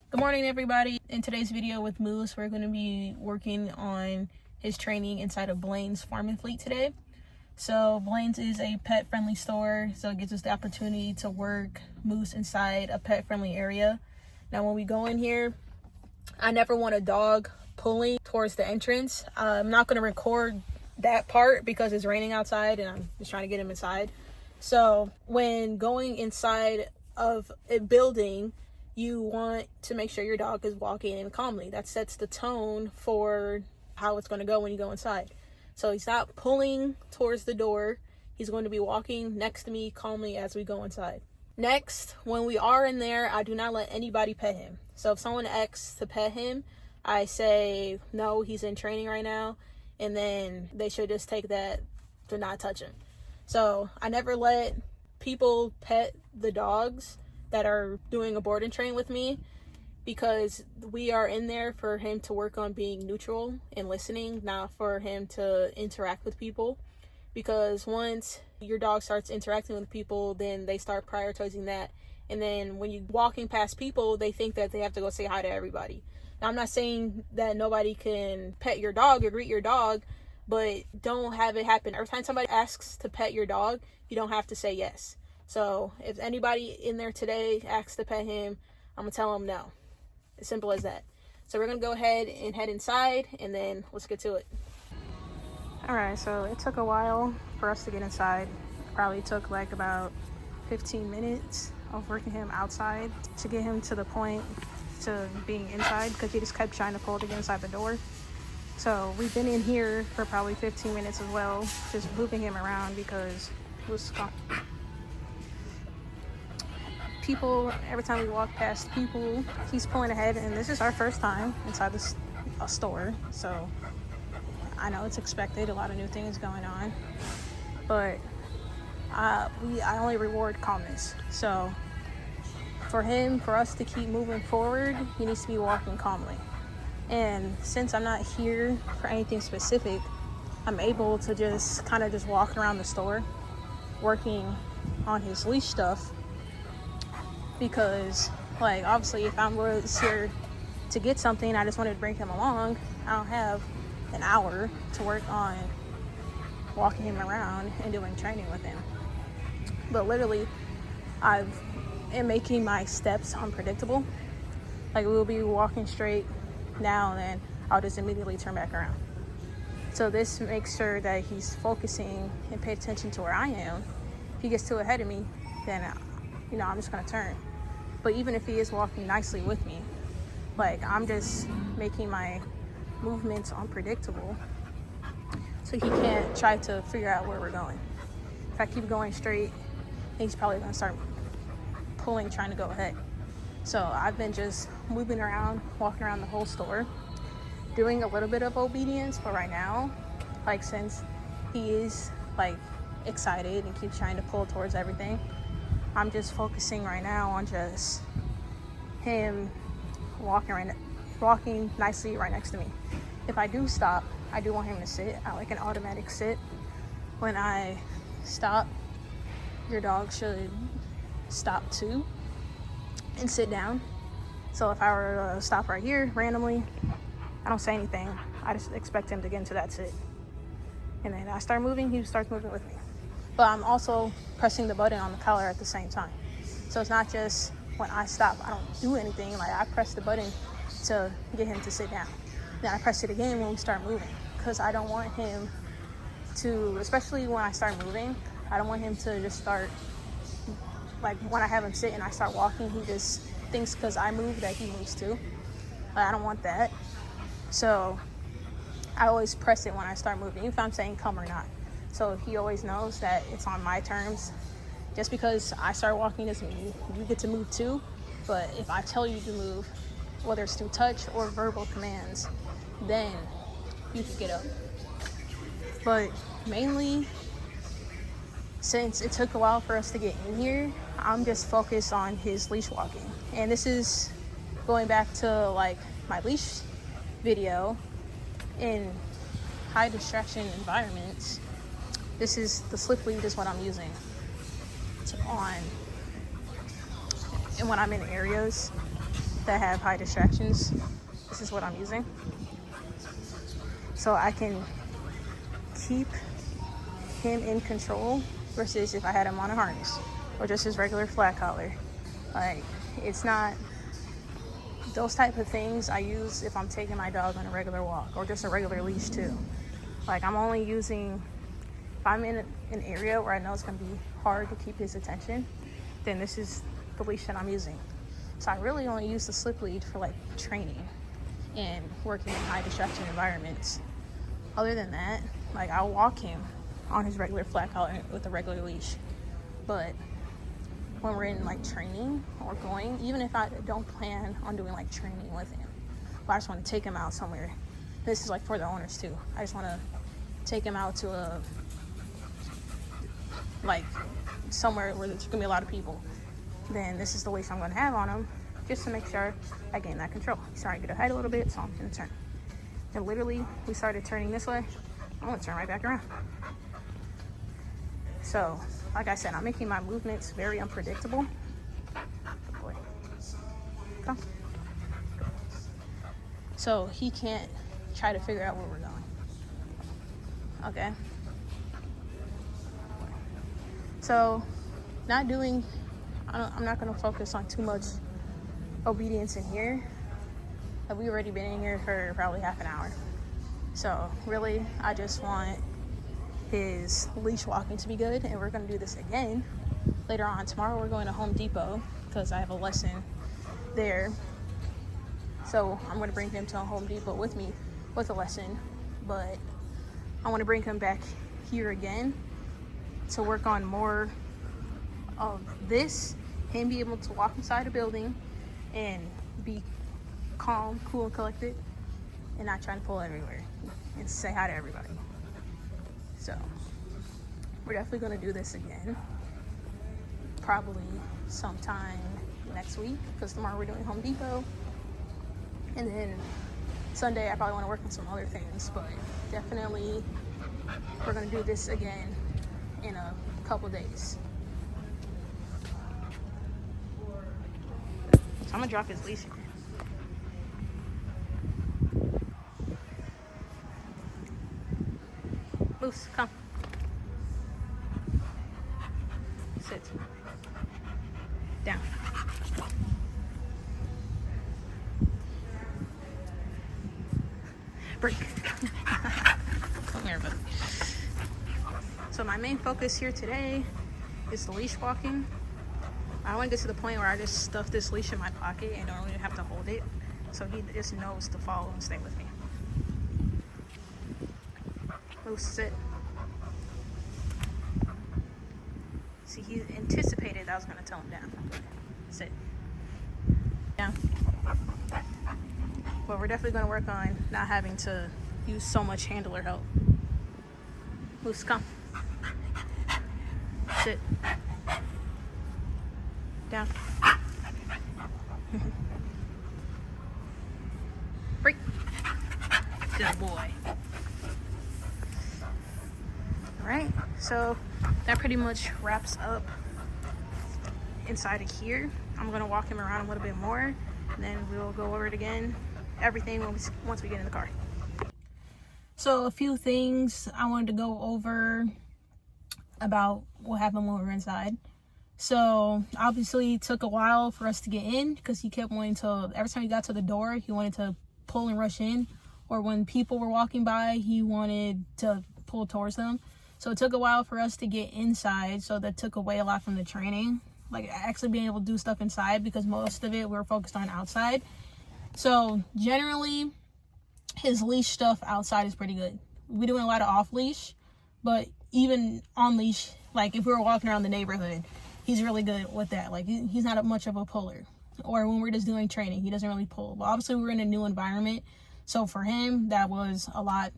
Good morning, everybody. In today's video with Moose, we're going to be working on his training inside of Blain's Farm and Fleet today. So Blain's is a pet-friendly store, so it gives us the opportunity to work Moose inside a pet-friendly area. Now, when we go in here, I never want a dog pulling towards the entrance. I'm not going to record that part because it's raining outside and I'm just trying to get him inside. So when going inside of a building, you want to make sure your dog is walking in calmly. That sets the tone for how it's going to go when you go inside. So he's not pulling towards the door. He's going to be walking next to me calmly as we go inside. Next, when we are in there, I do not let anybody pet him. So if someone asks to pet him, I say, no, he's in training right now. And then they should just take that to not touch him. So I never let people pet the dogs that are doing a board and train with me, because we are in there for him to work on being neutral and listening, not for him to interact with people. Because once your dog starts interacting with people, then they start prioritizing that. And then when you're walking past people, they think that they have to go say hi to everybody. Now, I'm not saying that nobody can pet your dog or greet your dog, but don't have it happen. Every time somebody asks to pet your dog, you don't have to say yes. So if anybody in there today asks to pet him, I'm going to tell them no. As simple as that. So we're going to go ahead and head inside, and then let's get to it. Alright, so it took a while for us to get inside. Probably took like about 15 minutes of working him outside to get him to the point to being inside, because he just kept trying to pull to get inside the door. So we've been in here for probably 15 minutes as well, just moving him around because it was people. Every time we walk past people, he's pulling ahead, and this is our first time inside a store, so I know it's expected. A lot of new things going on, but I only reward calmness. So for us to keep moving forward, he needs to be walking calmly. And since I'm not here for anything specific, I'm able to just kind of just walk around the store working on his leash stuff. Because, like, obviously, if I was here to get something, I just wanted to bring him along, I don't have an hour to work on walking him around and doing training with him. But literally, I am making my steps unpredictable. Like, we'll be walking straight now, and then I'll just immediately turn back around. So this makes sure that he's focusing and pay attention to where I am. If he gets too ahead of me, then I'm just gonna turn. But even if he is walking nicely with me, like, I'm just making my movements unpredictable, so he can't try to figure out where we're going. If I keep going straight, he's probably gonna start pulling, trying to go ahead. So I've been just moving around, walking around the whole store, doing a little bit of obedience. But right now, like, since he is like excited and keeps trying to pull towards everything, I'm just focusing right now on just him walking nicely right next to me. If I do stop, I do want him to sit. I like an automatic sit. When I stop, your dog should stop too and sit down. So if I were to stop right here randomly, I don't say anything. I just expect him to get into that sit. And then I start moving, he starts moving with me. But I'm also pressing the button on the collar at the same time. So it's not just when I stop, I don't do anything. Like, I press the button to get him to sit down. Then I press it again when we start moving, because I don't want him to, especially when I start moving, I don't want him to just start, like, when I have him sit and I start walking, he just thinks because I move that he moves too. Like, I don't want that. So I always press it when I start moving, even if I'm saying come or not. So he always knows that it's on my terms. Just because I start walking doesn't mean you get to move too. But if I tell you to move, whether it's through touch or verbal commands, then you can get up. But mainly, since it took a while for us to get in here, I'm just focused on his leash walking. And this is going back to, like, my leash video. In high distraction environments, this is the slip lead is what I'm using on, and when I'm in areas that have high distractions, this is what I'm using. So I can keep him in control versus if I had him on a harness or just his regular flat collar. Like, it's not those type of things I use if I'm taking my dog on a regular walk or just a regular leash too. Like, I'm only using, if I'm in an area where I know it's going to be hard to keep his attention, then this is the leash that I'm using. So I really only use the slip lead for like training and working in high distraction environments. Other than that, like, I'll walk him on his regular flat collar with a regular leash. But when we're in like training or going, even if I don't plan on doing like training with him, but I just want to take him out somewhere. This is like for the owners too. I just want to take him out to a, like, somewhere where there's gonna be a lot of people. Then this is the leash I'm gonna have on him, just to make sure I gain that control. He's starting to get ahead a little bit, so I'm gonna turn. And literally, we started turning this way. I'm gonna turn right back around. So, like I said, I'm making my movements very unpredictable. Good boy. Come. So he can't try to figure out where we're going. Okay. So, I'm not gonna focus on too much obedience in here. We've already been in here for probably half an hour. So really, I just want his leash walking to be good, and we're gonna do this again later on. Tomorrow we're going to Home Depot because I have a lesson there. So I'm gonna bring him to Home Depot with me with a lesson, but I want to bring him back here again to work on more of this, him be able to walk inside a building and be calm, cool, and collected, and not trying to pull everywhere and say hi to everybody. So we're definitely going to do this again, probably sometime next week, because tomorrow we're doing Home Depot, and then Sunday I probably want to work on some other things, but definitely we're going to do this again in a couple days. So I'm gonna drop his leash. Loose, come. Sit. Down. Break. Come here, buddy. So my main focus here today is the leash walking. I want to get to the point where I just stuff this leash in my pocket and don't really have to hold it, so he just knows to follow and stay with me. Loose, sit. See, he anticipated I was going to tell him down. Sit. Down. But we're definitely going to work on not having to use so much handler help. Loose, come. Sit. Down. Break. Good boy. Alright, so that pretty much wraps up inside of here. I'm going to walk him around a little bit more, and then we'll go over it again, everything once we get in the car. So a few things I wanted to go over about what happened when we were inside. So obviously it took a while for us to get in because he kept wanting to, every time he got to the door, he wanted to pull and rush in, or when people were walking by, he wanted to pull towards them. So it took a while for us to get inside, so that took away a lot from the training, like actually being able to do stuff inside, because most of it we were focused on outside. So generally his leash stuff outside is pretty good. We're doing a lot of off leash, but even on leash, like if we were walking around the neighborhood, he's really good with that. Like, he's not much of a puller. Or when we're just doing training, he doesn't really pull. But obviously we're in a new environment, so for him that was a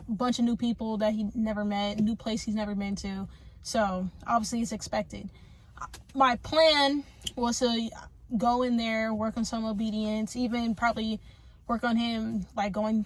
bunch of new people that he never met, new place he's never been to, so obviously it's expected. My plan was to go in there, work on some obedience, even probably work on him like going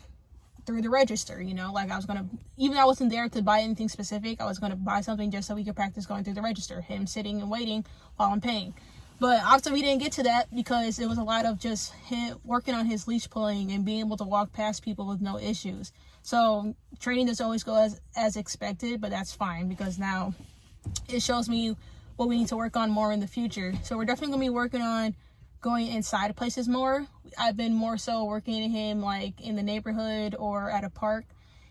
through the register, you know, like I was gonna, even though I wasn't there to buy anything specific, I was gonna buy something just so we could practice going through the register, him sitting and waiting while I'm paying. But often we didn't get to that because it was a lot of just him working on his leash pulling and being able to walk past people with no issues. So training doesn't always go as expected, but that's fine because now it shows me what we need to work on more in the future. So we're definitely gonna be working on going inside places more. I've been more so working him like in the neighborhood or at a park,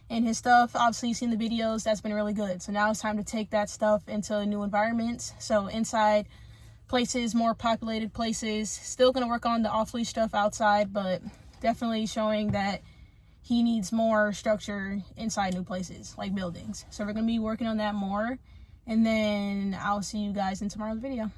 and his stuff, obviously you've seen the videos, that's been really good. So now it's time to take that stuff into new environments. So inside places, more populated places. Still gonna work on the off-leash stuff outside, but definitely showing that he needs more structure inside new places like buildings. So we're gonna be working on that more, and then I'll see you guys in tomorrow's video.